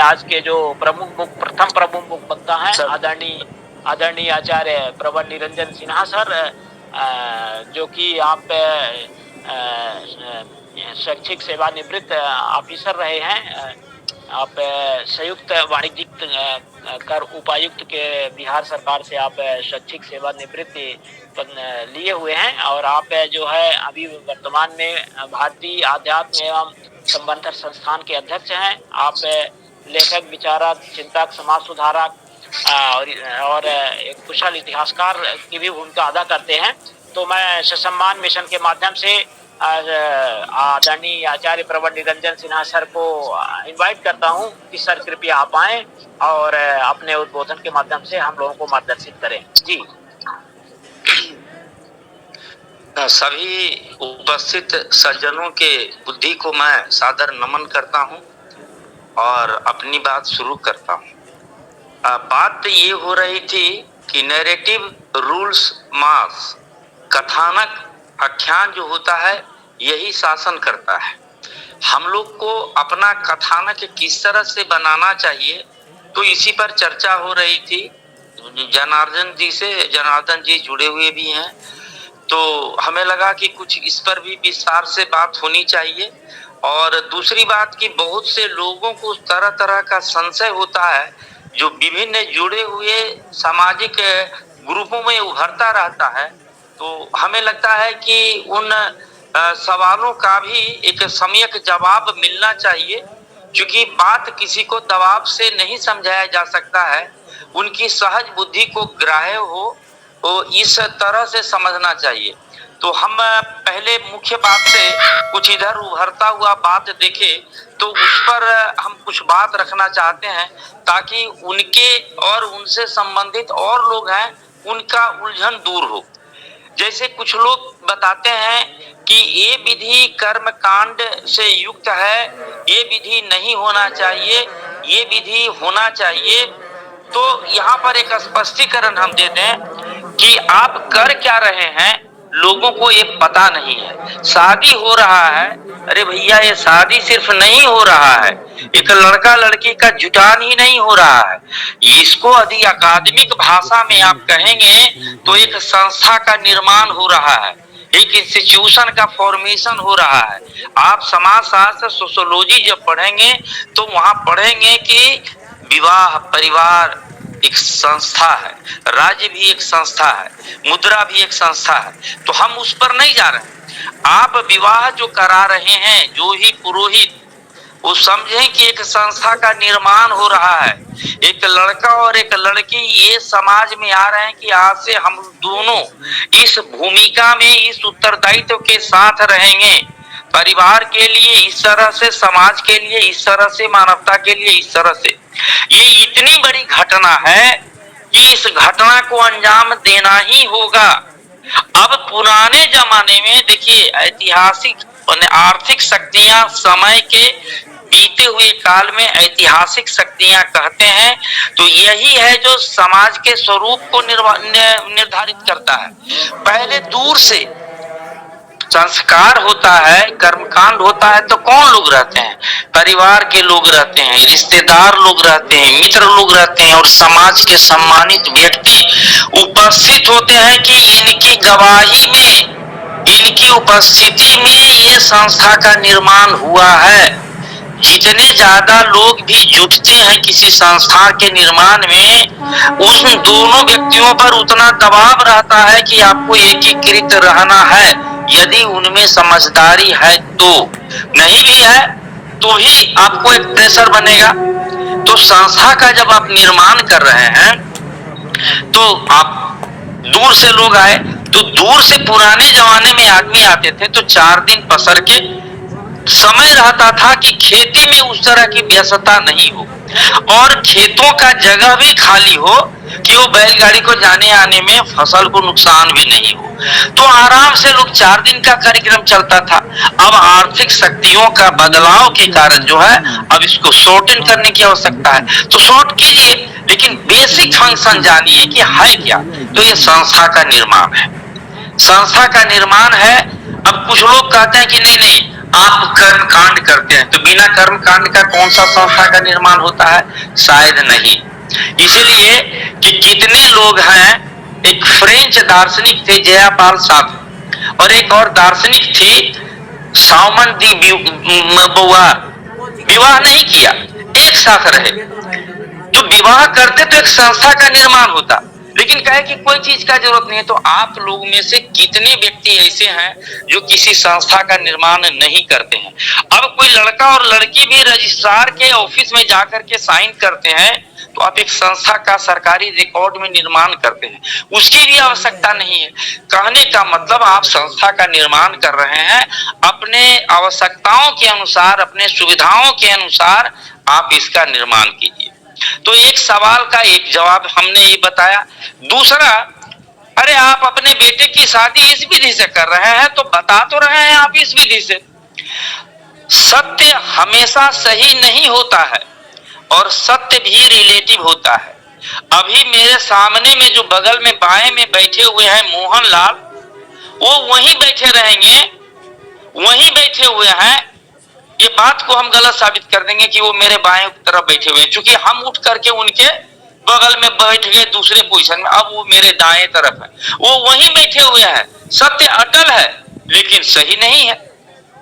आज के जो प्रथम प्रमुख वक्ता हैं आदरणीय आचार्य प्रवर निरंजन सिन्हा सर, जो कि आप शैक्षिक सेवानिवृत्त ऑफिसर रहे हैं। आप संयुक्त वाणिज्यिक कर उपायुक्त के बिहार सरकार से आप शैक्षिक सेवानिवृत्ति लिए हुए हैं, और आप जो है अभी वर्तमान में भारतीय आध्यात्म एवं संबंधक संस्थान के अध्यक्ष हैं। आप लेखक, विचारक, चिंतक, समाज सुधारक और एक कुशल इतिहासकार की भी भूमिका अदा करते हैं। तो मैं ससम्मान मिशन के माध्यम से आदरणीय आचार्य प्रवर निरंजन सिन्हा सर को इनवाइट करता हूं कि सर कृपया आप आएं और अपने उद्बोधन के माध्यम से हम लोगों को मार्गदर्शित करें। जी। सभी उपस्थित सज्जनों के बुद्धि को मैं सादर नमन करता हूं और अपनी बात शुरू करता हूं। बात ये हो रही थी कि नैरेटिव रूल्स मास, कथानक आख्यान जो होता है यही शासन करता है। हम लोग को अपना कथानक किस तरह से बनाना चाहिए, तो इसी पर चर्चा हो रही थी। जनार्दन जी जुड़े हुए भी हैं, तो हमें लगा कि कुछ इस पर भी विस्तार से बात होनी चाहिए। और दूसरी बात कि बहुत से लोगों को तरह तरह का संशय होता है जो विभिन्न जुड़े हुए सामाजिक ग्रुपों में उभरता रहता है। तो हमें लगता है कि उन सवालों का भी एक सम्यक जवाब मिलना चाहिए, क्योंकि बात किसी को दबाव से नहीं समझाया जा सकता है। उनकी सहज बुद्धि को ग्राह्य हो तो इस तरह से समझना चाहिए। तो हम पहले मुख्य बात से कुछ इधर उभरता हुआ बात देखे, तो उस पर हम कुछ बात रखना चाहते हैं, ताकि उनके और उनसे संबंधित और लोग हैं उनका उलझन दूर हो। जैसे कुछ लोग बताते हैं कि ये विधि कर्म कांड से युक्त है, ये विधि नहीं होना चाहिए, ये विधि होना चाहिए। तो यहाँ पर एक स्पष्टीकरण हम दे दें कि आप कर क्या रहे हैं, लोगों को ये पता नहीं है। शादी हो रहा है, अरे भैया ये शादी सिर्फ नहीं हो रहा है, एक लड़का लड़की का जुटान ही नहीं हो रहा है। इसको यदि अकादमिक भाषा में आप कहेंगे तो एक संस्था का निर्माण हो रहा है, एक इंस्टीट्यूशन का फॉर्मेशन हो रहा है। आप समाज शास्त्र, सोशियोलॉजी जब पढ़ेंगे तो वहां पढ़ेंगे कि विवाह परिवार एक संस्था है, राज्य भी एक संस्था है, मुद्रा भी एक संस्था है। तो हम उस पर नहीं जा रहे। आप विवाह जो करा रहे हैं, जो ही पुरोहित, वो समझें कि एक संस्था का निर्माण हो रहा है। एक लड़का और एक लड़की ये समाज में आ रहे हैं कि आज से हम दोनों इस भूमिका में, इस उत्तरदायित्व के साथ रहेंगे। परिवार के लिए इस तरह से, समाज के लिए इस तरह से, मानवता के लिए इस तरह से। ये इतनी बड़ी घटना है कि इस घटना को अंजाम देना ही होगा। अब पुराने जमाने में देखिए, ऐतिहासिक आर्थिक शक्तियां समय के बीते हुए काल में ऐतिहासिक शक्तियां कहते हैं, तो यही है जो समाज के स्वरूप को निर्धारित करता है। पहले दूर से संस्कार होता है, कर्मकांड होता है, तो कौन लोग रहते हैं? परिवार के लोग रहते हैं, रिश्तेदार लोग रहते हैं, मित्र लोग रहते हैं, और समाज के सम्मानित व्यक्ति उपस्थित होते हैं कि इनकी गवाही में, इनकी उपस्थिति में ये संस्था का निर्माण हुआ है। जितने ज्यादा लोग भी जुटते हैं किसी संस्था के निर्माण में, उन दोनों व्यक्तियों पर उतना दबाव रहता है कि आपको एकीकृत रहना है। यदि उनमें समझदारी है तो, नहीं भी है तो ही आपको एक प्रेशर बनेगा। तो संस्था का जब आप निर्माण कर रहे हैं तो आप दूर से लोग आए, तो दूर से पुराने जमाने में आदमी आते थे तो 4 दिन पसर के समय रहता था कि खेती में उस तरह की व्यस्तता नहीं हो, और खेतों का जगह भी खाली हो कि वो बैलगाड़ी को जाने आने में फसल को नुकसान भी नहीं हो। तो आराम से लोग 4 दिन का कार्यक्रम चलता था। अब आर्थिक शक्तियों का बदलाव के कारण जो है, अब इसको शॉर्ट इन करने की आवश्यकता है। तो शॉर्ट कीजिए, लेकिन बेसिक फंक्शन जानिए कि है क्या। तो ये संस्था का निर्माण है, संस्था का निर्माण है। अब कुछ लोग कहते हैं कि नहीं नहीं, आप कर्म कांड करते हैं, तो बिना कर्म कांड का कौन सा संस्था का निर्माण होता है? शायद नहीं। इसलिए कि कितने लोग हैं, एक फ्रेंच दार्शनिक थे जयापाल सार्त्र, और एक और दार्शनिक थी साउमन दी बोवार, विवाह नहीं किया, एक साथ रहे। तो विवाह करते तो एक संस्था का निर्माण होता, लेकिन कहे कि कोई चीज का जरूरत नहीं है। तो आप लोग में से कितने व्यक्ति ऐसे हैं जो किसी संस्था का निर्माण नहीं करते हैं? अब कोई लड़का और लड़की भी रजिस्ट्रार के ऑफिस में जाकर के साइन करते हैं, तो आप एक संस्था का सरकारी रिकॉर्ड में निर्माण करते हैं, उसकी भी आवश्यकता नहीं है। कहने का मतलब आप संस्था का निर्माण कर रहे हैं, अपने आवश्यकताओं के अनुसार, अपने सुविधाओं के अनुसार आप इसका निर्माण कीजिए। तो एक सवाल का एक जवाब हमने ये बताया। दूसरा, अरे आप अपने बेटे की शादी इस विधि से कर रहे हैं, तो बता तो रहे हैं आप इस विधि से। सत्य हमेशा सही नहीं होता है, और सत्य भी रिलेटिव होता है। अभी मेरे सामने में जो बगल में बाएं में बैठे हुए हैं मोहनलाल, वो वहीं बैठे रहेंगे, वहीं बैठे हुए हैं। ये बात को हम गलत साबित कर देंगे कि वो मेरे बाएं तरफ बैठे हुए हैं, क्योंकि हम उठ करके उनके बगल में बैठ गए दूसरे पोजीशन में, अब वो मेरे दाएं तरफ है, वो वहीं बैठे हुए हैं। सत्य अटल है, लेकिन सही नहीं है।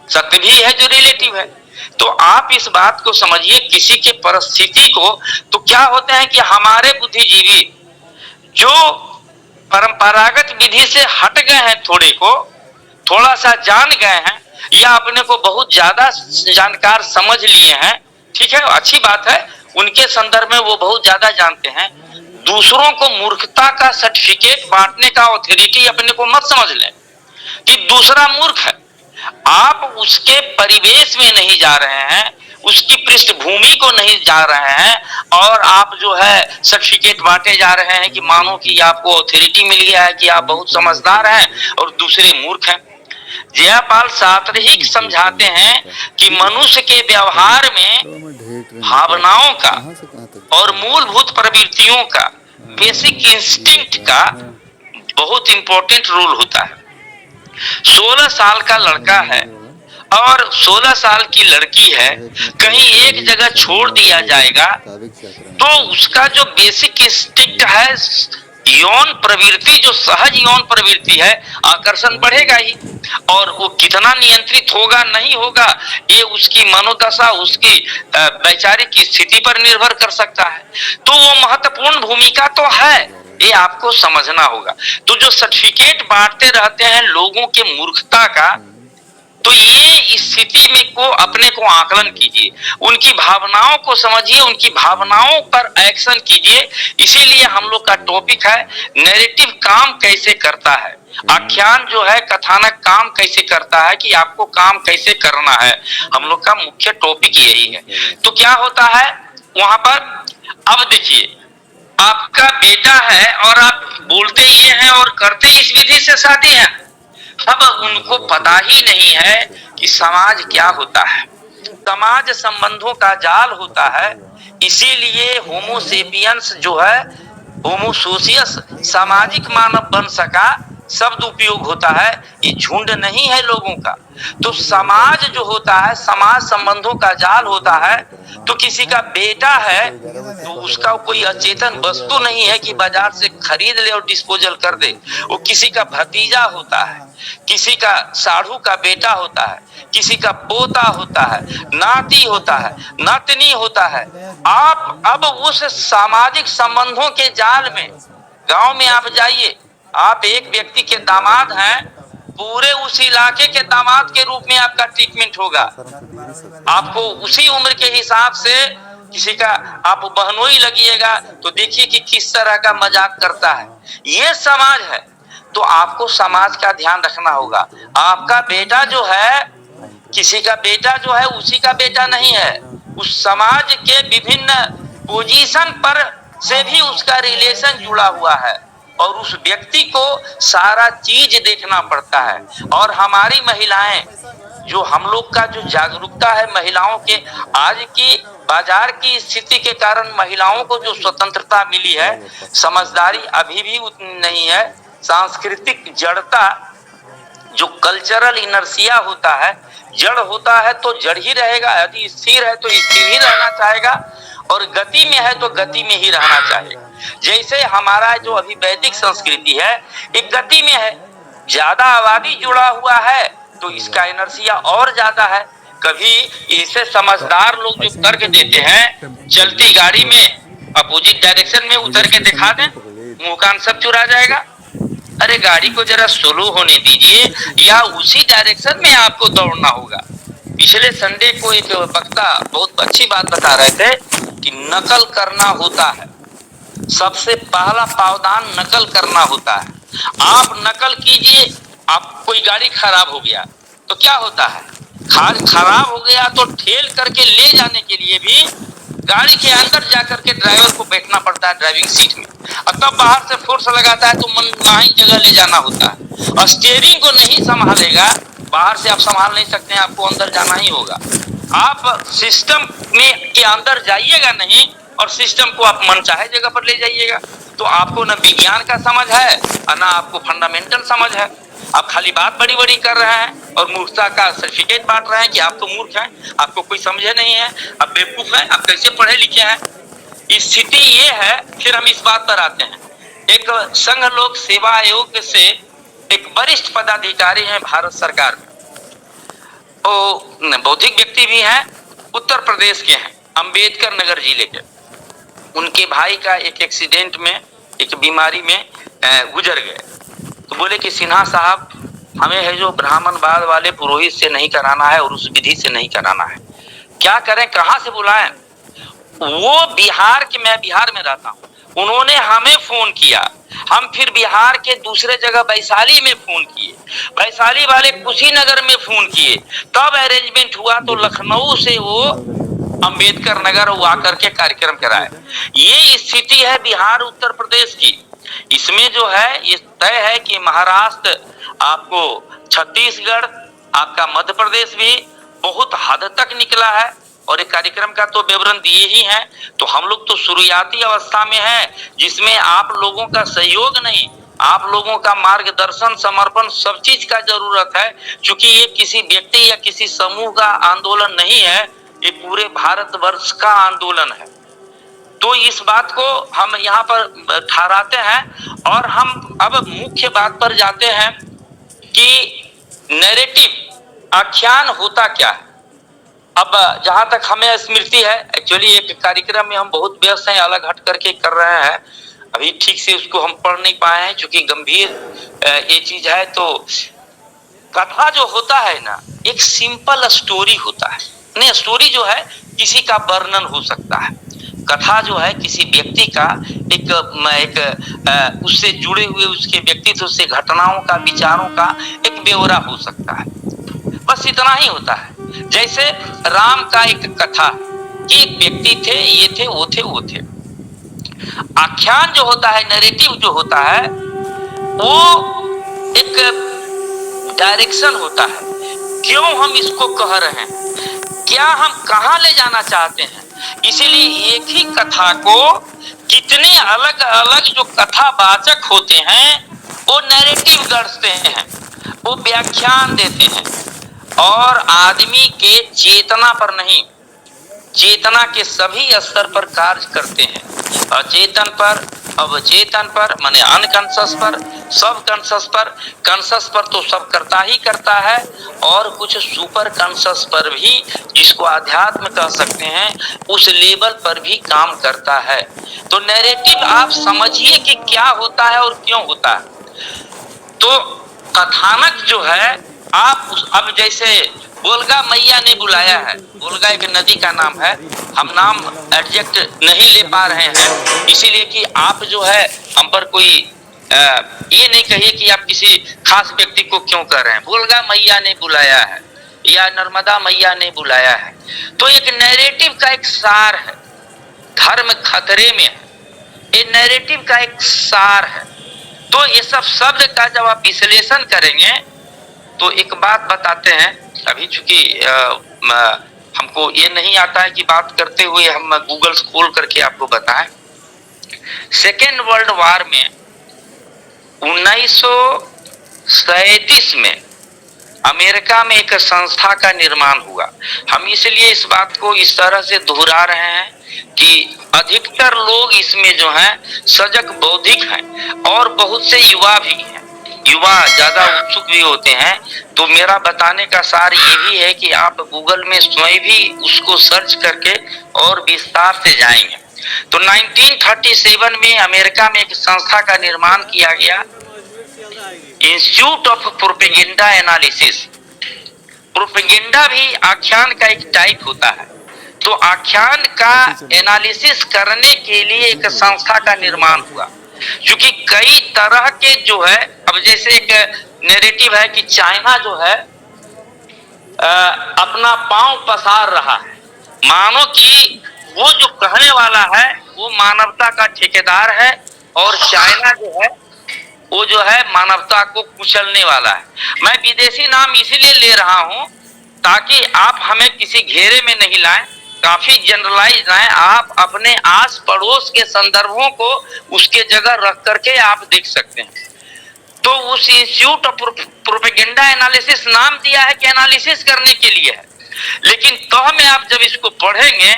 सत्य भी है जो रिलेटिव है। तो आप इस बात को समझिए, किसी के परिस्थिति को, तो क्या होता है कि हमारे बुद्धिजीवी जो परंपरागत विधि से हट गए हैं, थोड़ा सा जान गए हैं, या अपने को बहुत ज्यादा जानकार समझ लिए हैं, ठीक है, अच्छी बात है, उनके संदर्भ में वो बहुत ज्यादा जानते हैं। दूसरों को मूर्खता का सर्टिफिकेट बांटने का अथॉरिटी अपने को मत समझ लें कि दूसरा मूर्ख है। आप उसके परिवेश में नहीं जा रहे हैं, उसकी पृष्ठभूमि को नहीं जा रहे हैं, और आप जो है सर्टिफिकेट बांटे जा रहे हैं कि मानो कि आपको अथॉरिटी मिल गया है कि आप बहुत समझदार हैं और दूसरे मूर्ख हैं। जयापाल सार्त्र ही समझाते हैं कि मनुष्य के व्यवहार में भावनाओं का और मूलभूत प्रवृत्तियों का, बेसिक इंस्टिंक्ट का बहुत इंपॉर्टेंट रोल होता है। 16 साल का लड़का है और 16 साल की लड़की है, कहीं एक जगह छोड़ दिया जाएगा तो उसका जो बेसिक इंस्टिंक्ट है, यौन प्रवृत्ति, जो सहज यौन प्रवृत्ति है, आकर्षण बढ़ेगा ही। और वो कितना नियंत्रित होगा नहीं होगा, ये उसकी मनोदशा, उसकी वैचारिक स्थिति पर निर्भर कर सकता है। तो वो महत्वपूर्ण भूमिका तो है, ये आपको समझना होगा। तो जो सर्टिफिकेट बांटते रहते हैं लोगों के मूर्खता का, तो ये स्थिति में को अपने को आकलन कीजिए, उनकी भावनाओं को समझिए, उनकी भावनाओं पर एक्शन कीजिए। इसीलिए हम लोग का टॉपिक है नैरेटिव काम कैसे करता है, आख्यान जो है, कथानक काम कैसे करता है, कि आपको काम कैसे करना है। हम लोग का मुख्य टॉपिक यही है। तो क्या होता है वहां पर, अब देखिए, आपका बेटा है और आप बोलते ये हैं और करते इस विधि से शादी है। अब उनको पता ही नहीं है कि समाज क्या होता है। समाज संबंधों का जाल होता है, इसीलिए होमोसेपियंस जो है, होमोसोसियस, सामाजिक मानव बन सका, शब्द उपयोग होता है। ये झुंड नहीं है लोगों का। तो समाज जो होता है, समाज संबंधों का जाल होता है। तो किसी का बेटा है तो उसका कोई अचेतन वस्तु नहीं है कि बाजार से खरीद ले और डिस्पोजल कर दे। वो किसी का भतीजा होता है, किसी का साढ़ू का बेटा होता है, किसी का पोता होता है, नाती होता है, नातनी होता है। आप अब उस सामाजिक संबंधों के जाल में, गांव में आप जाइए, आप एक व्यक्ति के दामाद हैं, पूरे उस इलाके के दामाद के रूप में आपका ट्रीटमेंट होगा। आपको उसी उम्र के हिसाब से किसी का आप बहनोई लगिएगा तो देखिए कि किस तरह का मजाक करता है। ये समाज है। तो आपको समाज का ध्यान रखना होगा। आपका बेटा जो है, किसी का बेटा जो है उसी का बेटा नहीं है, उस समाज के विभिन्न पोजीशन पर से भी उसका रिलेशन जुड़ा हुआ है, और उस व्यक्ति को सारा चीज देखना पड़ता है। और हमारी महिलाएं, जो हम लोग का जो जागरूकता है महिलाओं के, आज की बाजार की स्थिति के कारण महिलाओं को जो स्वतंत्रता मिली है, समझदारी अभी भी उतनी नहीं है। सांस्कृतिक जड़ता जो कल्चरल इनर्सिया होता है, जड़ होता है तो जड़ ही रहेगा, यदि स्थिर है तो स्थिर ही रहना चाहेगा, और गति में है तो गति में ही रहना चाहेगा। जैसे हमारा जो अभी वैदिक संस्कृति है एक गति में है, ज्यादा आबादी जुड़ा हुआ है तो इसका इनर्सिया और ज्यादा है। कभी इसे समझदार लोग जो तर्क देते हैं, चलती गाड़ी में अपोजिट डायरेक्शन में उतर के दिखा दें, मुंह कान सब चुरा जाएगा। अरे गाड़ी को जरा स्लो होने दीजिए, या उसी डायरेक्शन में आपको दौड़ना होगा। पिछले संडे को एक वक्ता बहुत अच्छी बात बता रहे थे कि नकल करना होता है, सबसे पहला पावदान नकल करना होता है। आप नकल कीजिए, आप कोई गाड़ी खराब हो गया तो क्या होता है, खराब हो गया तो ठेल करके ले जाने के लिए भी गाड़ी के अंदर जाकर के ड्राइवर को बैठना पड़ता है ड्राइविंग सीट में, और तब बाहर से फोर्स लगाता है तो मनमानी जगह ले जाना होता है। और स्टीयरिंग को नहीं संभालेगा, बाहर से आप संभाल नहीं सकते हैं, आपको अंदर जाना ही होगा। आप सिस्टम में के अंदर जाइएगा नहीं और सिस्टम को आप मनचाहे जगह पर ले जाइएगा, तो आपको न विज्ञान का समझ है और न आपको फंडामेंटल समझ है। आप खाली बात बड़ी बड़ी कर रहे हैं और मूर्खता का सर्टिफिकेट बांट रहे हैं कि आप तो मूर्ख हैं, आपको कोई समझे नहीं है, आप बेवकूफ हैं, आप कैसे पढ़े लिखे हैं। स्थिति ये है। फिर हम इस बात पर आते हैं, एक संघ लोक सेवा आयोग से एक वरिष्ठ पदाधिकारी हैं भारत सरकार में, वो बौद्धिक व्यक्ति भी हैं, उत्तर प्रदेश के हैं, अंबेडकर नगर जिले के। उनके भाई का एक एक्सीडेंट में, एक बीमारी में गुजर गए, तो बोले कि सिन्हा साहब हमें है जो ब्राह्मणवाद वाले पुरोहित से नहीं कराना है और उस विधि से नहीं कराना है, क्या करें, कहाँ से बुलाएं। वो बिहार के, मैं बिहार में रहता हूँ, उन्होंने हमें फोन किया, हम फिर बिहार के दूसरे जगह वैशाली में फोन किए, वैशाली वाले कुशीनगर में फोन किए, तब अरेंजमेंट हुआ तो लखनऊ से वो अंबेडकर नगर वो आकर के कार्यक्रम कराए। ये स्थिति है बिहार उत्तर प्रदेश की। इसमें जो है ये तय है कि महाराष्ट्र, आपको छत्तीसगढ़, आपका मध्य प्रदेश भी बहुत हद तक निकला है, और एक कार्यक्रम का तो विवरण दिए ही हैं। तो हम लोग तो शुरुआती अवस्था में है, जिसमें आप लोगों का सहयोग नहीं, आप लोगों का मार्गदर्शन, समर्पण, सब चीज का जरूरत है। क्योंकि ये किसी व्यक्ति या किसी समूह का आंदोलन नहीं है, ये पूरे भारतवर्ष का आंदोलन है। तो इस बात को हम यहाँ पर ठहराते हैं, और हम अब मुख्य बात पर जाते हैं कि नैरेटिव, आख्यान होता क्या है। अब जहां तक हमें स्मृति है, एक्चुअली एक कार्यक्रम में हम बहुत व्यस्त हैं, अलग हट करके कर रहे हैं, अभी ठीक से उसको हम पढ़ नहीं पाए हैं, क्योंकि गंभीर ये चीज है। तो कथा जो होता है ना, एक सिंपल स्टोरी होता है। नहीं, स्टोरी जो है किसी का वर्णन हो सकता है, कथा जो है किसी व्यक्ति का एक उससे जुड़े हुए उसके व्यक्तित्व से घटनाओं का, विचारों का एक ब्यौरा हो सकता है, बस इतना ही होता है। जैसे राम का एक कथा कि एक व्यक्ति थे, ये थे, वो थे, वो थे। आख्यान जो होता है, नैरेटिव जो होता है, वो एक डायरेक्शन होता है, क्यों हम इसको कह रहे हैं, क्या हम कहाँ ले जाना चाहते हैं। इसीलिए एक ही कथा को कितने अलग अलग जो कथावाचक होते हैं वो नैरेटिव गढ़ते हैं, वो व्याख्यान देते हैं, और आदमी के चेतना पर नहीं, चेतना के सभी स्तर पर कार्य करते हैं। अचेतन पर, अवचेतन पर, माने अनकॉन्शियस पर, सब कॉन्शियस पर तो सब करता ही करता है, और कुछ सुपर कॉन्शियस पर भी, जिसको आध्यात्म कह सकते हैं, उस लेवल पर भी काम करता है। तो नैरेटिव आप समझिए कि क्या होता है और क्यों होता है। तो कथानक जो है, आप अब जैसे बोलगा मैया ने बुलाया है, बोलगा एक नदी का नाम है, हम नाम एडजेक्ट नहीं ले पा रहे हैं, इसीलिए कि आप जो है हम पर कोई ये नहीं कहिए कि आप किसी खास व्यक्ति को क्यों कर रहे हैं। बोलगा मैया ने बुलाया है या नर्मदा मैया ने बुलाया है, तो एक नैरेटिव का एक सार है। धर्म खतरे में है, ये नैरेटिव का एक सार है। तो ये सब शब्द का जब आप विश्लेषण करेंगे तो एक बात बताते हैं, अभी चूंकि हमको ये नहीं आता है कि बात करते हुए हम गूगल खोल करके आपको बताएं। सेकेंड वर्ल्ड वार में 1937 में अमेरिका में एक संस्था का निर्माण हुआ। हम इसलिए इस बात को इस तरह से दोहरा रहे हैं कि अधिकतर लोग इसमें जो हैं सजग बौद्धिक हैं और बहुत से युवा भी हैं, युवा ज्यादा उत्सुक भी होते हैं। तो मेरा बताने का सार ये भी है कि आप गूगल में स्वयं भी उसको सर्च करके और विस्तार से जाएंगे। तो 1937 में अमेरिका में एक संस्था का निर्माण किया गया, institute of propaganda analysis. Propaganda भी आख्यान का एक टाइप होता है। तो आख्यान का एनालिसिस करने के लिए एक संस्था का निर्माण हुआ, क्योंकि कई तरह के जो है, अब जैसे एक नैरेटिव है कि चाइना जो है अपना पांव पसार रहा है, मानो कि वो जो कहने वाला है वो मानवता का ठेकेदार है और चाइना जो है वो जो है मानवता को कुचलने वाला है। मैं विदेशी नाम इसीलिए ले रहा हूं ताकि आप हमें किसी घेरे में नहीं लाएं, काफी जनरलाइज हैं। आप अपने आस पड़ोस के संदर्भों को उसके जगह रख करके आप देख सकते हैं। तो उस इंस्टीट्यूट ऑफ प्रोपेगेंडा एनालिसिस नाम दिया है कि एनालिसिस करने के लिए है, लेकिन तह में आप जब इसको पढ़ेंगे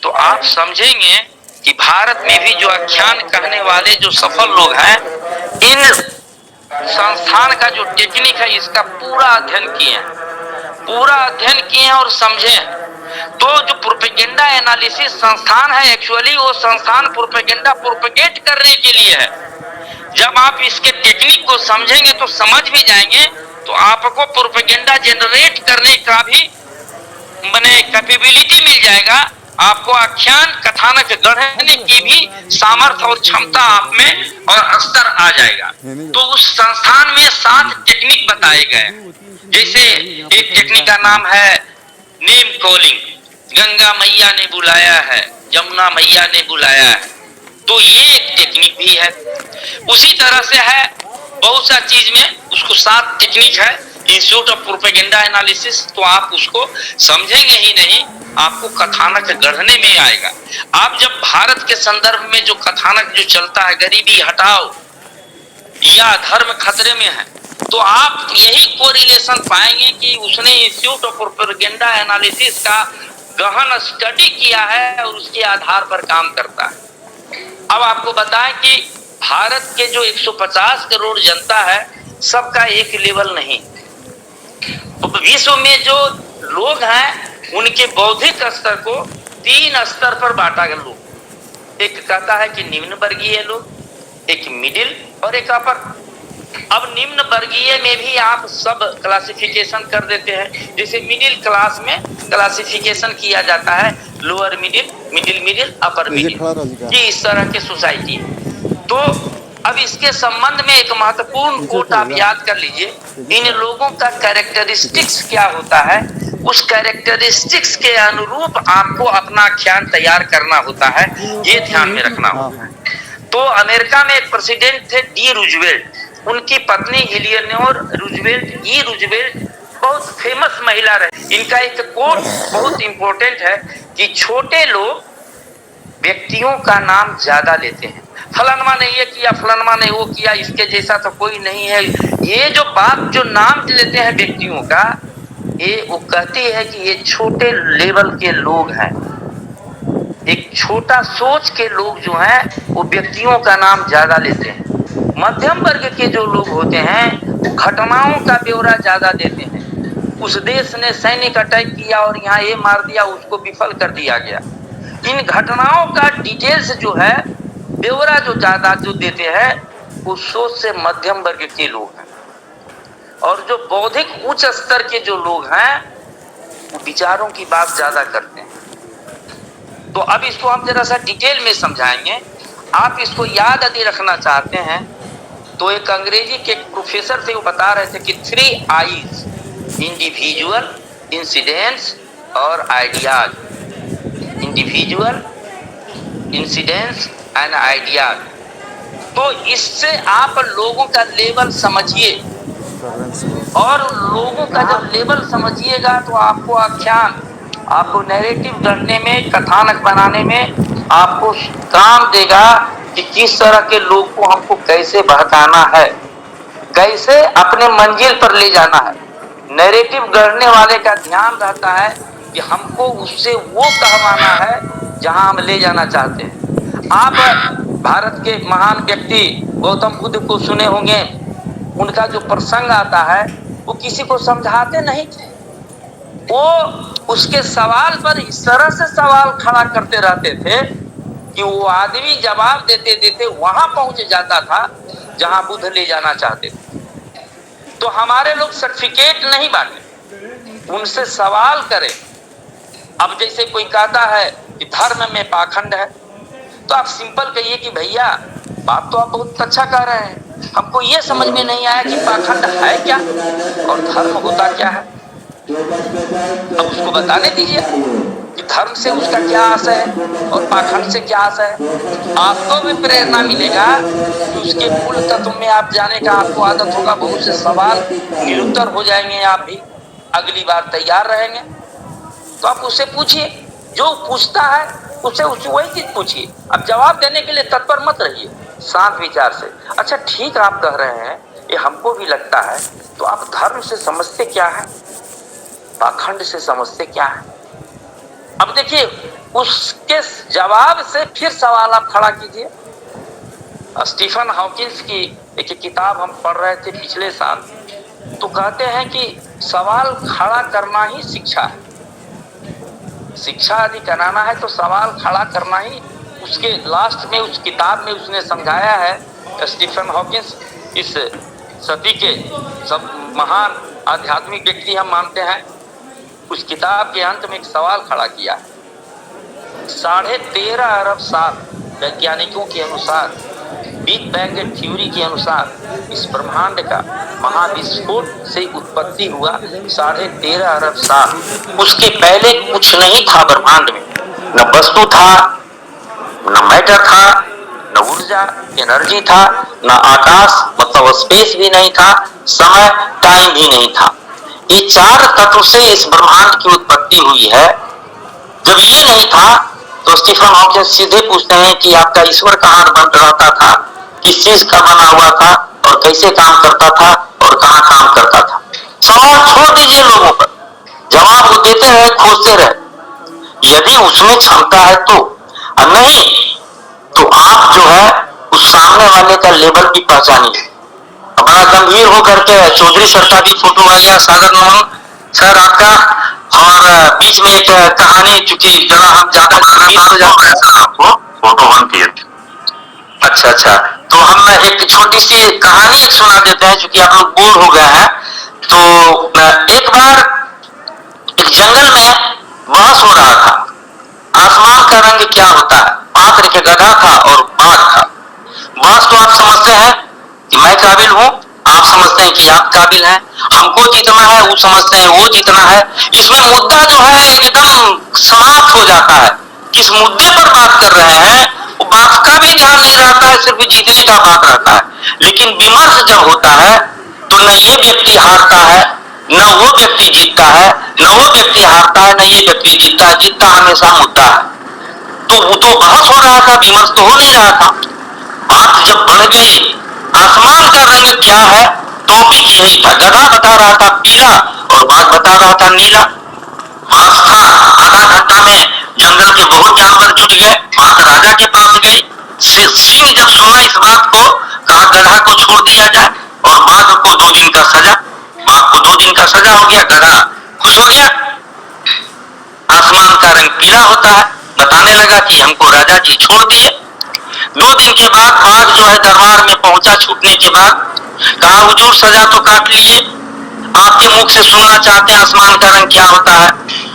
तो आप समझेंगे कि भारत में भी जो आख्यान कहने वाले जो सफल लोग हैं, इन संस्थान का जो टेक्निक है इसका पूरा अध्ययन किए हैं, पूरा अध्ययन किए हैं और समझे हैं। तो जो प्रोपेगेंडा एनालिसिस संस्थान है, एक्चुअली वो संस्थान प्रोपेगेंडा प्रोपेगेट करने के लिए है। जब आप इसके टेक्निक को समझेंगे तो समझ भी जाएंगे, तो आपको प्रोपेगेंडा जनरेट करने का भी माने कैपेबिलिटी मिल जाएगा, आपको आख्यान कथानक गढ़ने की भी सामर्थ्य और क्षमता आप में और स्तर आ जाएगा। तो उस संस्थान में 7 टेक्निक बताए गए, जैसे एक टेक्निक का नाम है नेम कॉलिंग, गंगा मैया ने बुलाया है, यमुना मैया ने बुलाया है, तो ये एक टेक्निक भी है। उसी तरह से है बहुत सा चीज में, उसको 7 टेक्निक है इंस्टीट्यूट ऑफ प्रोपेगेंडा एनालिसिस। तो आप उसको समझेंगे ही नहीं, आपको कथानक गढ़ने में आएगा। आप जब भारत के संदर्भ में जो कथानक जो चलता है, गरीबी हटाओ या धर्म खतरे में है, तो आप यही कोरिलेशन पाएंगे कि उसने इंस्टीट्यूट ऑफ प्रोपेगेंडा एनालिसिस का गहन स्टडी किया है और उसके आधार पर काम करता है। अब आपको बताएं कि भारत के जो 150 करोड़ जनता है, सबका एक लेवल नहीं। विश्व में जो लोग हैं उनके बौद्धिक स्तर को 3 स्तर पर बांटा गया लोग। एक कहता है कि निम्न वर्गीय लोग, एक मिडिल और एक अपर। अब निम्न वर्गीय में भी आप सब क्लासिफिकेशन कर देते हैं, जैसे मिडिल क्लास में क्लासिफिकेशन किया जाता है, lower middle, middle middle, upper middle, ये इस तरह के सोसाइटी है। तो अब इसके संबंध में एक महत्वपूर्ण कोट आप याद कर लीजिए, इन लोगों का कैरेक्टरिस्टिक्स क्या होता है, उस कैरेक्टरिस्टिक्स के अनुरूप आपको अपना आख्यान तैयार करना होता है, ये ध्यान में रखना होता है। तो अमेरिका में एक प्रेसिडेंट थे डी रूजवेल्ट, उनकी पत्नी इलियनोर रूजवेल्ट, ई रूजवेल्ट बहुत फेमस महिला रहे। इनका एक कोट बहुत इंपॉर्टेंट है कि छोटे लोग व्यक्तियों का नाम ज्यादा लेते हैं, फलानमा ने ये किया, फलानमा ने वो किया, इसके जैसा तो कोई नहीं है। ये जो बात जो नाम लेते हैं व्यक्तियों का, ये वो कहती है कि ये छोटे लेवल के लोग हैं, एक छोटा सोच के लोग जो हैं वो व्यक्तियों का नाम ज्यादा लेते हैं। मध्यम वर्ग के जो लोग होते हैं वो घटनाओं का ब्यौरा ज्यादा देते हैं, उस देश ने सैनिक अटैक किया और यहाँ ये मार दिया, उसको विफल कर दिया गया। इन घटनाओं का डिटेल्स जो है, ब्यौरा जो ज्यादा जो देते हैं, उस सोच से मध्यम वर्ग के लोग हैं। और जो बौद्धिक उच्च स्तर के जो लोग हैं वो विचारों की बात ज्यादा करते हैं। तो अब इसको हम जरा सा डिटेल में समझाएंगे। आप इसको याद यदि रखना चाहते हैं तो एक अंग्रेजी के प्रोफेसर थे, वो बता रहे थे कि 3 आईज, इंडिविजुअल, इंसिडेंट्स और ideas. Individual, incidents and ideas. तो इससे आप लोगों का लेवल समझिए, और लोगों का जब लेवल समझिएगा तो आपको आख्यान, आपको नैरेटिव गढ़ने में, कथानक बनाने में आपको काम देगा कि किस तरह के लोग को हमको कैसे बहकाना है, कैसे अपने मंजिल पर ले जाना है। नैरेटिव गढ़ने वाले का ध्यान रहता है कि हमको उससे वो कहवाना है जहां हम ले जाना चाहते हैं। आप भारत के महान व्यक्ति गौतम बुद्ध को सुने होंगे, उनका जो प्रसंग आता है वो किसी को समझाते नहीं थे, वो उसके सवाल पर इस तरह से सवाल खड़ा करते रहते थे कि वो आदमी जवाब देते देते वहां पहुंच जाता था जहां बुद्ध ले जाना चाहते थे। तो हमारे लोग सर्टिफिकेट नहीं बांटे, उनसे सवाल करें। अब जैसे कोई कहता है कि धर्म में पाखंड है, तो आप सिंपल कहिए कि भैया बात तो आप बहुत अच्छा कह रहे हैं, हमको ये समझ में नहीं आया कि पाखंड है क्या और धर्म होता क्या है। अब उसको बताने दीजिए कि धर्म से उसका क्या आशय है और पाखंड से क्या आशय है। आपको भी प्रेरणा मिलेगा कि उसके मूल तत्व में आप जाने का आपको आदत होगा। बहुत से सवाल निरुत्तर हो जाएंगे, आप भी अगली बार तैयार रहेंगे। तो आप उससे पूछिए, जो पूछता है उससे वही चीज पूछिए। अब जवाब देने के लिए तत्पर मत रहिए, शांत विचार से। अच्छा ठीक आप कह रहे हैं, ये हमको भी लगता है, तो आप धर्म से समझते क्या है, पाखंड से समझते क्या है। अब देखिए उसके जवाब से फिर सवाल आप खड़ा कीजिए। स्टीफन हॉकिंस की एक किताब हम पढ़ रहे थे पिछले साल, तो कहते हैं कि सवाल खड़ा करना ही शिक्षा है। शिक्षा यदि कराना है तो सवाल खड़ा करना ही। उसके लास्ट में उस किताब में उसने समझाया है, स्टीफन हॉकिंस इस सदी के सब महान आध्यात्मिक व्यक्ति हम मानते हैं, उस किताब के अंत में एक सवाल खड़ा किया है। 13.5 अरब साल वैज्ञानिकों के अनुसार, बिग बैंग थ्योरी के अनुसार इस ब्रह्मांड का महाविस्फोट से उत्पत्ति हुआ 13.5 अरब साल। उसके पहले कुछ नहीं था ब्रह्मांड में, न वस्तु था, न मैटर था, न ऊर्जा एनर्जी था, न आकाश मतलब स्पेस भी नहीं था, समय टाइम भी नहीं था। ये 4 तत्व से इस ब्रह्मांड की उत्पत्ति हुई है। जब ये नहीं था तो स्टीफन हॉकिंस सीधे पूछते हैं कि आपका ईश्वर कहाँ बन रहता था, किस चीज का बना हुआ था और कैसे काम करता था और कहाँ काम करता था। सवाल छोड़ दीजिए लोगों पर, जवाब वो देते रहे, खोजते रहे, यदि उसमें क्षमता है तो। नहीं तो आप जो है उस सामने वाले का लेवल भी पहचानिए। बड़ा गंभीर होकर के चौधरी सर का भी फोटो आ गया, सागर नमन सर आपका, और बीच में एक कहानी, चूंकि जरा हम ज्यादा आपको फोटो वन किए। अच्छा, तो हम एक छोटी सी कहानी एक सुना देते हैं, चूंकि आप लोग बोर हो गए हैं। तो एक बार एक जंगल में बहस हो रहा था, आसमान का रंग क्या होता है। 5 रखे गधा था और बाघ था। बहस तो आप समझते हैं कि मैं काबिल हूं, आप समझते हैं कि आप काबिल हैं, हमको जीतना है, वो समझते हैं वो जीतना है। इसमें मुद्दा जो है एकदम समाप्त हो जाता है। किस मुद्दे पर बात कर रहे हैं वो बात का भी ध्यान नहीं रहता है, सिर्फ जीतने का बात रहता है। लेकिन विमर्श जब होता है तो न ये व्यक्ति हारता है, न वो व्यक्ति जीतता है, न वो व्यक्ति हारता है, न ये व्यक्ति जीतता है। जीतता हमेशा मुद्दा है। तो वो तो बहस हो रहा था, विमर्श तो हो नहीं रहा था। बात जब बढ़ गई, आसमान का रंग क्या है, टॉपिक यही था। गधा बता रहा था पीला और बाघ बता रहा था नीला। बहस था, आधा घंटा में जंगल के बहुत जानवर जुट गए। बात राजा के पास गई। सिंह जब सुना इस बात को, कहा गधा को छोड़ दिया जाए और बाघ को 2 दिन का सजा। बाघ को 2 दिन का सजा हो गया, गधा खुश हो गया। आसमान का रंग पीला होता है, बताने लगा कि हमको राजा जी छोड़ दिए। 2 दिन के बाद बाघ जो है दरबार में पहुंचा छूटने के बाद, कहा हुजूर सजा तो काट लिए, आपके मुख से सुनना चाहते हैं आसमान का रंग क्या होता है।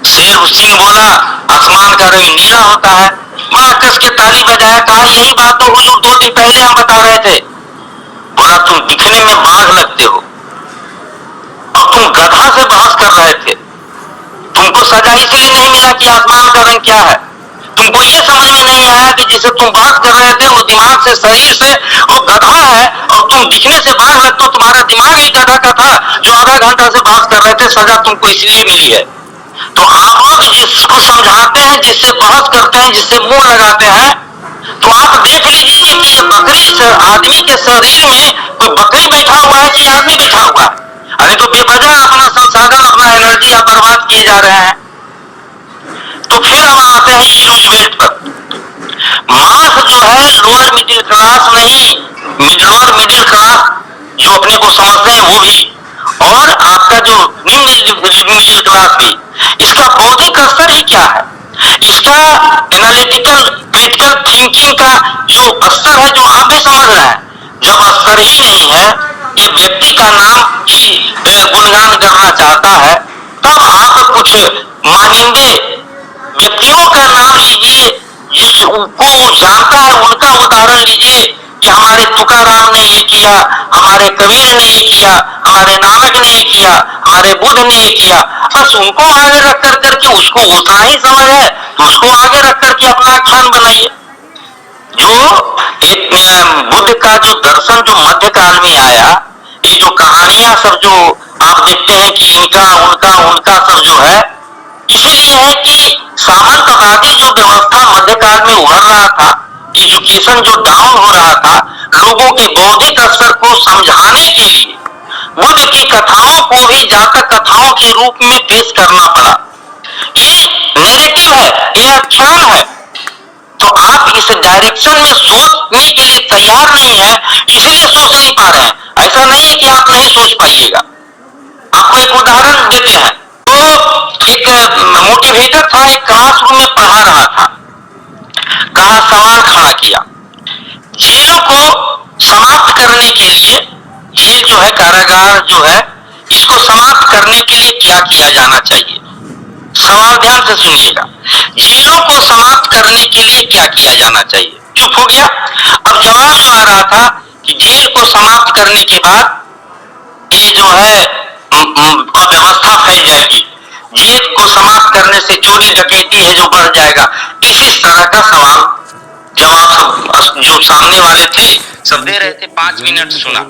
सिंह बोला आसमान का रंग नीला होता है। बड़ा कस के ताली बजाया, कहा यही बात तो हुजूर 2 दिन पहले हम बता रहे थे। बोला तुम दिखने में बाघ लगते हो और तुम गधा से बहस कर रहे थे। तुमको सजा इसलिए नहीं मिला कि आसमान का रंग क्या है, तुमको ये समझ में नहीं आया कि जिसे तुम बात कर रहे थे वो दिमाग से, शरीर से वो गधा है और तुम दिखने से बाघ लगते हो। तुम्हारा दिमाग ही गधा का था जो आधा घंटा से बात कर रहे थे। सजा तुमको इसलिए मिली है। तो आप लोग जिसको समझाते हैं, जिससे बहस करते हैं, जिससे मुंह लगाते हैं, तो आप देख लीजिए कि ये बकरी आदमी के शरीर में कोई बकरी बैठा हुआ है कि आदमी बैठा हुआ है। अरे तो बेवजह जा रहे हैं। तो फिर हम आते हैं यूज बेल्ट पर। मास जो है लोअर मिडिल क्लास नहीं, लोअर मिडिल क्लास जो अपने को समझते हैं वो भी, और आपका जो निम्न मिडिल क्लास भी, इसका बौद्धिक स्तर ही क्या है, इसका एनालिटिकल क्रिटिकल थिंकिंग का जो स्तर है, जो आप भी समझ रहे हैं, जब स्तर ही नहीं है, ये व्यक्ति का नाम ही गुणगान करना चाहता है, तब आप कुछ मानिंदे व्यक्तियों का नाम लीजिए जिसको जानता है, उनका उदाहरण लीजिए कि हमारे तुकाराम ने ये किया, हमारे कबीर ने ये किया, हमारे नानक ने ये किया, हमारे बुद्ध ने ये किया। बस उनको आगे रख कर करके, उसको उतना ही समझ है तो उसको आगे रख करके अपना आख्यान बनाइए। जो एक बुद्ध का जो दर्शन जो मध्यकाल में आया, ये जो कहानियां सब जो आप देखते हैं कि इनका उनका उनका सब जो है, इसलिए है कि सामंतवादी जो व्यवस्था मध्यकाल में उभर रहा था, एजुकेशन जो डाउन हो रहा था, लोगों के बौद्धिक स्तर को समझाने के लिए बुद्ध की कथाओं को भी जातक कथाओं के रूप में पेश करना पड़ा। ये नेगेटिव है, ये आख्यान है। तो आप इस डायरेक्शन में सोचने के लिए तैयार नहीं है, इसलिए सोच नहीं पा रहे हैं। ऐसा नहीं है कि आप नहीं सोच पाइएगा। आपको एक उदाहरण देते हैं। तो एक मोटिवेटर था, एक क्लासरूम में पढ़ा रहा था, कहा सवाल खड़ा किया, जेलों को समाप्त करने के लिए, जेल जो है कारागार जो है, इसको समाप्त करने के लिए क्या किया जाना चाहिए। सवाल ध्यान से सुनिएगा, जेलों को समाप्त करने के लिए क्या किया जाना चाहिए। चुप हो गया। अब जवाब जो आ रहा था कि जेल को समाप्त करने के बाद ये जो है अव्यवस्था फैल जाएगी, जेल को समाप्त करने से चोरी डकैती है जो बढ़ जाएगा। इस तरह का सवाल जवाब जो सामने वाले थे सब दे रहे थे। 5 मिनट सुना,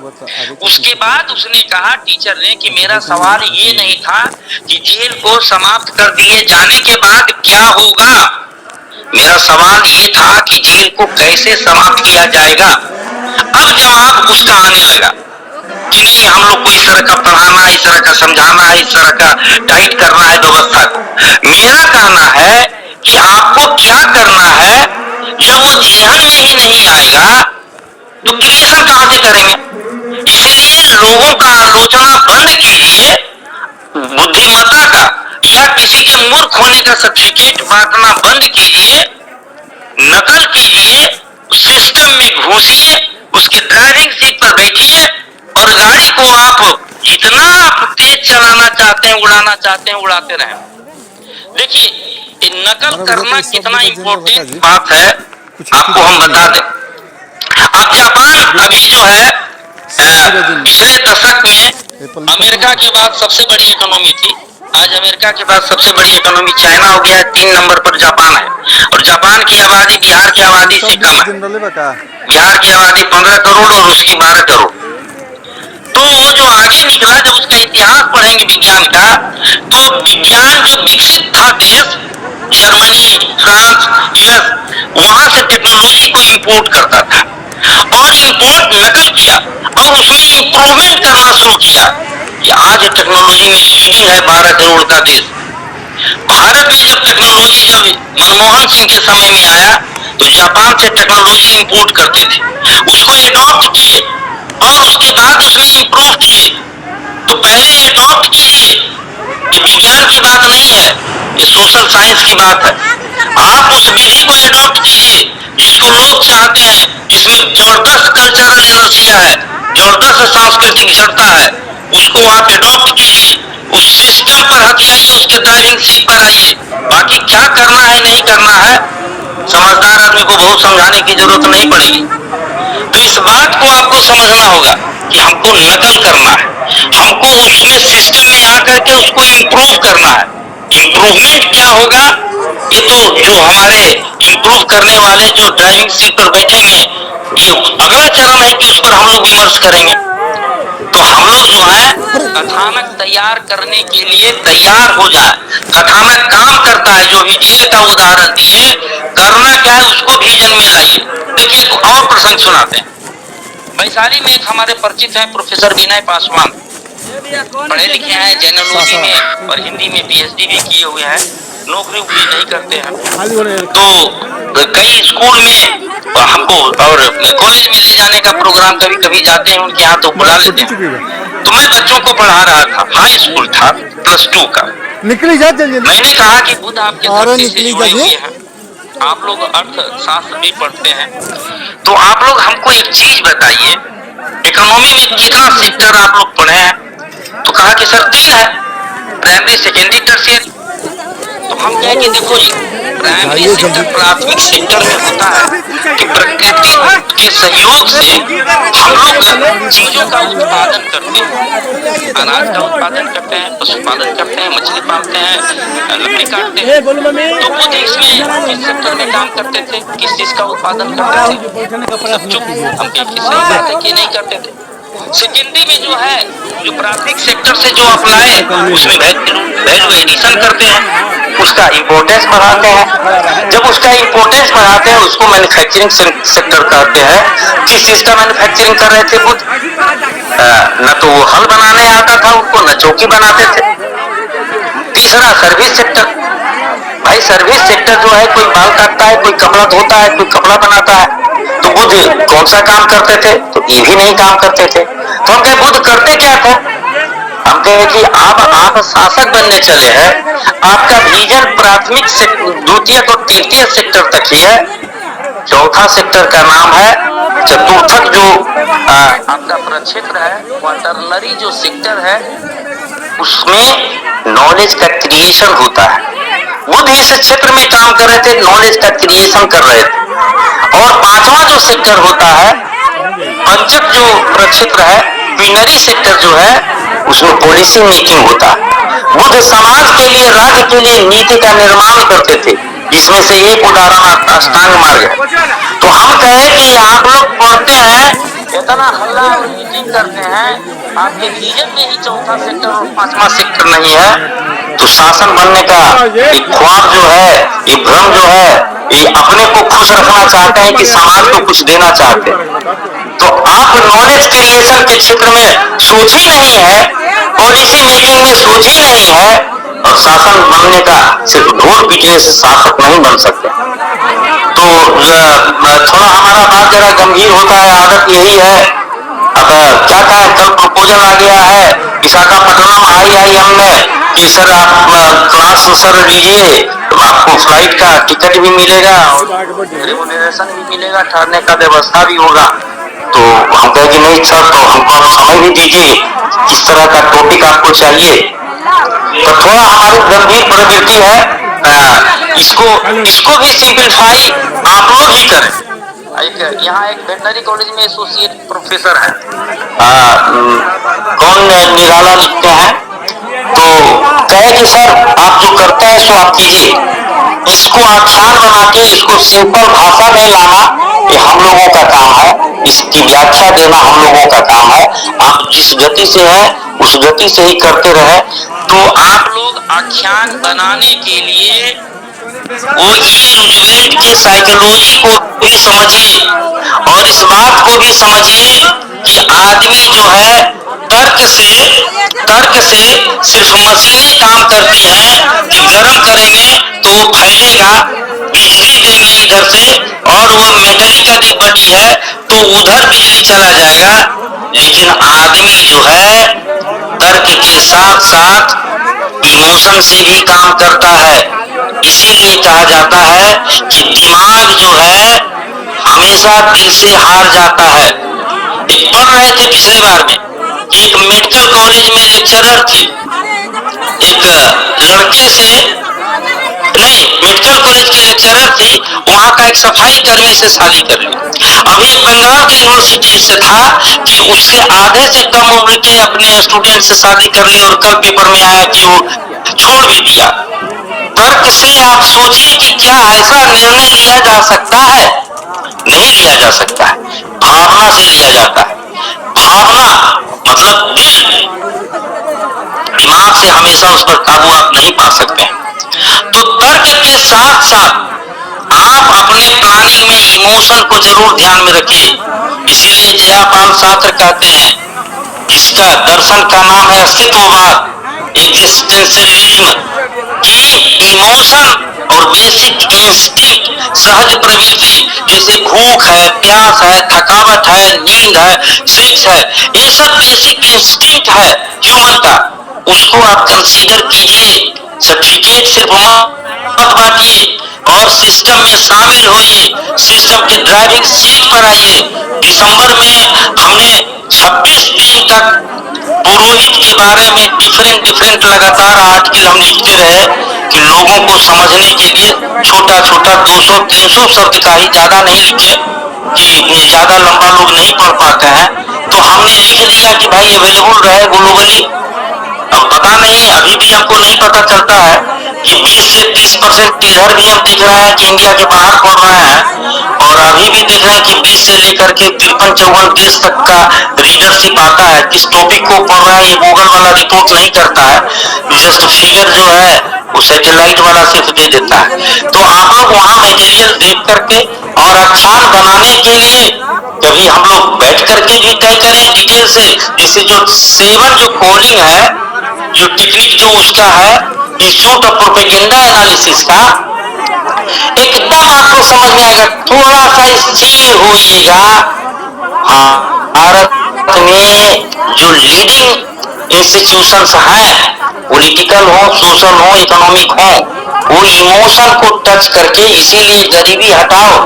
उसके बाद उसने कहा टीचर ने कि मेरा सवाल ये नहीं था कि जेल को समाप्त कर दिए जाने के बाद क्या होगा, मेरा सवाल ये था कि जेल को कैसे समाप्त किया जाएगा। अब जवाब उसका आने लगा कि नहीं, हम लोग को इस तरह का पढ़ाना है, इस तरह का समझाना है, इस तरह का टाइट करना है व्यवस्था को। मेरा कहना है कि आपको क्या करना है, जब वो जेहन में ही नहीं आएगा तो क्रिएशन कहां से करेंगे। इसलिए लोगों का आलोचना बंद कीजिए, बुद्धिमत्ता का या किसी के मूर्ख होने का सर्टिफिकेट बांटना बंद कीजिए, नकल कीजिए, सिस्टम में घुसिए, उसके ड्राइविंग सीट पर बैठिए और गाड़ी को आप जितना आप तेज चलाना चाहते हैं, उड़ाना चाहते हैं, उड़ाते रहें। देखिए नकल करना कितना इम्पोर्टेंट बात है आपको हम बता दें। अब जापान अभी जो है पिछले दशक में अमेरिका के बाद सबसे बड़ी इकोनॉमी थी, आज अमेरिका के बाद सबसे बड़ी इकोनॉमी चाइना हो गया है, 3 नंबर पर जापान है। और जापान की आबादी बिहार की आबादी से कम है। बिहार की आबादी 15 करोड़ और उसकी 12 करोड़। तो वो जो आगे निकला, जब उसका इतिहास पढ़ेंगे विज्ञान का, तो विज्ञान जो विकसित था देश जर्मनी, फ्रांस, यूएस, वहां से टेक्नोलॉजी को इंपोर्ट करता था और इंपोर्ट नकल किया और उसमें इंप्रूवमेंट करना शुरू किया कि आज टेक्नोलॉजी में लीडिंग है 12 करोड़ का देश। भारत में जब टेक्नोलॉजी जब मनमोहन सिंह के समय में आया तो जापान से टेक्नोलॉजी इंपोर्ट करते थे, उसको एडॉप्ट किए और उसके बाद उसमें इंप्रूव किए। तो पहले एडॉप्ट कीजिए, ये विज्ञान की बात नहीं है, ये सोशल साइंस की बात है। आप उस विधि को एडॉप्ट कीजिए जिसको लोग चाहते हैं, जिसमें जबरदस्त कल्चरल एनर्जिया है, जबरदस्त सांस्कृतिक जड़ता है, उसको आप एडॉप्ट कीजिए, उस सिस्टम पर हथियाइए, उसके ड्राइविंग सीट पर आइए। बाकी क्या करना है नहीं करना है, समझदार आदमी को बहुत समझाने की जरूरत नहीं पड़ेगी। तो इस बात को आपको समझना होगा कि हमको नकल करना है, हमको उसमें सिस्टम में आकर के उसको इम्प्रूव करना है। इम्प्रूवमेंट क्या होगा, ये तो जो हमारे इम्प्रूव करने वाले जो ड्राइविंग सीट पर बैठेंगे, ये अगला चरण है कि उस पर हम लोग विमर्श करेंगे। तो हम लोग जो है कथानक तैयार करने के लिए तैयार हो जाए। कथानक काम करता है, जो भी जेल का उदाहरण दिए, करना क्या है उसको विजन में लाइए। देखिए एक और प्रसंग सुनाते हैं। वैशाली में एक हमारे परिचित हैं प्रोफेसर विनय पासवान, पढ़े लिखे हैं, जेनोलॉजी में और हिंदी में पीएचडी भी किए हुए हैं, नौकरी वोकरी नहीं करते हैं। तो कई स्कूल में हमको और कॉलेज में ले जाने का प्रोग्राम कभी कभी जाते हैं उनके यहाँ, तो बुला लेते हैं। तो मैं बच्चों को पढ़ा रहा था, हाई स्कूल था, +2 का। निकली जा जल्दी। मैंने कहा कि बुद्ध आपके धरती से जुड़े हुए हैं, आप लोग अर्थशास्त्र भी पढ़ते हैं, तो आप लोग हमको एक चीज बताइए, इकोनॉमी में कितना सेक्टर आप लोग पढ़े हैं? तो कहा कि सर 3 है, प्राइमरी, सेकेंडरी, टर्शियरी। तो हम कहे कि देखो जी, प्राइमरी सेक्टर प्राथमिक सेक्टर में होता है कि प्रकृति के सहयोग से हम लोग चीजों का उत्पादन करते हैं, अनाज का उत्पादन करते हैं, पशुपालन करते हैं, मछली पालते हैं, लकड़ी काटते हैं। तो वो इसमें किस सेक्टर में काम करते थे, किस चीज का उत्पादन करते थे? सब चुप। हम कहते सही बात है कि नहीं करते थे। सेकेंडरी में जो है, जो प्राथमिक सेक्टर से जो अप्लाई, उसमें वैल्यू एडिशन करते हैं, उसका इम्पोर्टेंस बढ़ाते हैं। जब उसका इम्पोर्टेंस बढ़ाते हैं, उसको मैन्युफैक्चरिंग सेक्टर कहते हैं। किस चीज का मैन्युफैक्चरिंग कर रहे थे बुद्ध? न तो वो हल बनाने आता था उनको, न चौकी बनाते थे। तीसरा सर्विस सेक्टर। भाई सर्विस सेक्टर जो है, कोई बाल काटता है, कोई कपड़ा धोता है, कोई कपड़ा बनाता है, तो बुद्ध कौन सा काम करते थे? तो ये भी नहीं काम करते थे। तो हम कहे बुद्ध करते क्या थे? हम कहे कि आप शासक बनने चले हैं, आपका विजन प्राथमिक से द्वितीयक और तृतीय सेक्टर तक ही है। चौथा सेक्टर का नाम है चतुर्थक, जो आपका प्रक्षेत्र है, क्वार्टरनरी जो सेक्टर है, उसमें नॉलेज का क्रिएशन होता है। बुद्ध इस क्षेत्र में काम कर रहे थे, नॉलेज का क्रिएशन कर रहे थे। और पांचवा जो सेक्टर होता है, पंचक जो प्रक्षेत्र है, क्वीनरी सेक्टर जो है, उसमें पॉलिसी मेकिंग होता है। बुद्ध समाज के लिए, राज्य के लिए नीति का निर्माण करते थे, जिसमें से एक उदाहरण अष्टांग मार्ग है। तो हम कहे कि आप लोग पढ़ते हैं, इतना हल्ला और मीटिंग करते हैं, आपके विजन में ही चौथा सेक्टर और पांचवा सेक्टर नहीं है, तो शासन बनने का एक ख्वाब जो है, ये भ्रम जो है, ये अपने को खुश रखना चाहते हैं कि समाज को कुछ देना चाहते हैं। तो आप नॉलेज क्रिएशन के क्षेत्र में सोच ही नहीं है, पॉलिसी मेकिंग में सोच ही नहीं है, और शासन बनने का सिर्फ ढोल पीटने से शासक नहीं बन सकते। तो थोड़ा हमारा बात जरा गंभीर होता है, आदत यही है। अब क्या कहें, कल प्रपोजल आ गया है विशाखापट्टनम IIM में कि सर आप क्लास सर लीजिए, तो आपको फ्लाइट का टिकट भी मिलेगा और रेमुनरेशन भी मिलेगा, ठहरने का व्यवस्था भी होगा। तो हम कहे कि नहीं सर, तो हमको आप समय भी दीजिए, किस तरह का टॉपिक आपको चाहिए। तो थोड़ा हमारी गंभीर प्रवृत्ति है, इसको भी सिंप्लीफाई आप लोग ही करें। यहाँ एक वेटनरी कॉलेज में एसोसिएट प्रोफेसर है, कौन निराला लिखते हैं, तो कहे कि सर आप जो करते हैं सो आप कीजिए, इसको आसान बना के, इसको सिंपल भाषा में लाना ये हम लोगों का काम है, इसकी व्याख्या देना हम लोगों का काम है। आप जिस गति से है उस गति से ही करते रहे। तो आप लोग आख्यान बनाने के लिए वो ई रूजवेल्ट की साइकोलॉजी को भी समझिए, और इस बात को भी समझिए कि आदमी जो है तर्क से सिर्फ मशीनें काम करती हैं कि गर्म करेंगे तो वो फैलेगा, बिजली देंगे इधर से, और वो मेटेलिकल बॉडी है तो उधर बिजली चला जाएगा। लेकिन आदमी जो है तर्क के साथ साथ इमोशन से भी काम करता है। इसीलिए कहा जाता है कि दिमाग जो है हमेशा दिल से हार जाता है। एक पढ़ रहे थे पिछले बार में कि एक मेडिकल कॉलेज में लेक्चरर थी, एक लड़के से नहीं, मेडिकल कॉलेज की लेक्चरर थी, वहां का एक सफाई कर्मी से शादी कर ली। अभी एक बंगाल के यूनिवर्सिटी से था कि उससे आधे से कम उम्र के अपने स्टूडेंट से शादी कर ली, और कल पेपर में आया कि वो छोड़ भी दिया। तर्क से आप सोचिए कि क्या ऐसा निर्णय लिया जा सकता है? नहीं लिया जा सकता है, भावना से लिया जाता है। भावना मतलब दिल, दिमाग से हमेशा उस पर काबू आप नहीं पा सकते हैं। तो तर्क के साथ साथ आप अपने प्लानिंग में इमोशन को जरूर ध्यान में रखिए। इसीलिए जयापाल शास्त्र कहते हैं इसका दर्शन का नाम है अस्तित्ववाद, एग्जिस्टेंशियलिज्म, कि इमोशन और बेसिक इंस्टिंक्ट, सहज प्रवृत्ति, जैसे भूख है, प्यास है, थकावट है, नींद है, सेक्स है, ये सब बेसिक इंस्टिंक्ट है ह्यूमन का, उसको आप कंसीडर कीजिए। सर्टिफिकेट सिर्फ मत बांटिए और सिस्टम में शामिल होइए, सिस्टम के ड्राइविंग सीट पर आइए। दिसंबर में हमने 26 दिन तक पुरोहित के बारे में डिफरेंट लगातार आर्टिकल हम लिखते रहे कि लोगों को समझने के लिए छोटा छोटा 200-300 शब्द का ही, ज्यादा नहीं लिखे कि ज्यादा लंबा लोग नहीं पढ़ पाते हैं, तो हमने लिख दिया कि भाई अवेलेबल रहे ग्लोबली। अब पता नहीं, अभी भी हमको नहीं पता चलता है कि 20 से 30% इधर भी हम देख रहे हैं कि इंडिया के बाहर पढ़ रहे हैं, और अभी भी देख रहे हैं कि 20 से लेकर के 53-54 देश तक का रीडरशिप आता है। किस टॉपिक को पढ़ रहे हैं ये गूगल वाला रिपोर्ट नहीं करता है, जस्ट फिगर जो है वो सैटेलाइट वाला सिर्फ दे देता है। तो आप लोग वहाँ मटेरियल देख करके और अच्छा बनाने के लिए कभी हम लोग बैठ करके भी तय करें डिटेल से। जैसे जो 7 जो कॉलिंग है, जो टेक्निक जो उसका है, इंस्टीट्यूट ऑफ प्रोपेगेंडा एनालिसिस का, एकदम आपको समझ में आएगा। थोड़ा सा स्थिर होइएगा। भारत में जो लीडिंग इंस्टीट्यूशंस हैं, पॉलिटिकल हो, सोशल हो, इकोनॉमिक हो, वो इमोशन को टच करके, इसीलिए गरीबी हटाओ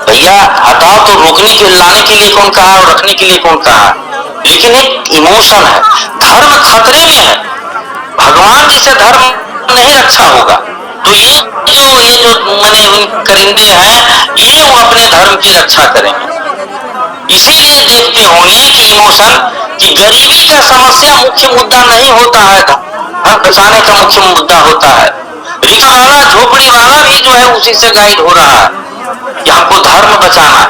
भैया, हटाओ तो रोकने के लाने के लिए कौन कहा और रखने के लिए कौन कहा, लेकिन एक इमोशन है। धर्म खतरे में है, भगवान जी से धर्म नहीं रक्षा होगा, तो ये जो माने करिंदे हैं, ये वो अपने धर्म की रक्षा करेंगे। इसीलिए देखते होंगे कि इमोशन, कि गरीबी का समस्या मुख्य मुद्दा नहीं होता है, धर्म बचाने का मुख्य मुद्दा होता है। रिक्शा वाला, झोपड़ी वाला भी जो है उसी से गाइड हो रहा है कि हमको धर्म बचाना है।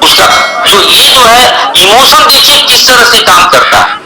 उसका जो ये जो है इमोशन, देखिए किस तरह से काम करता है।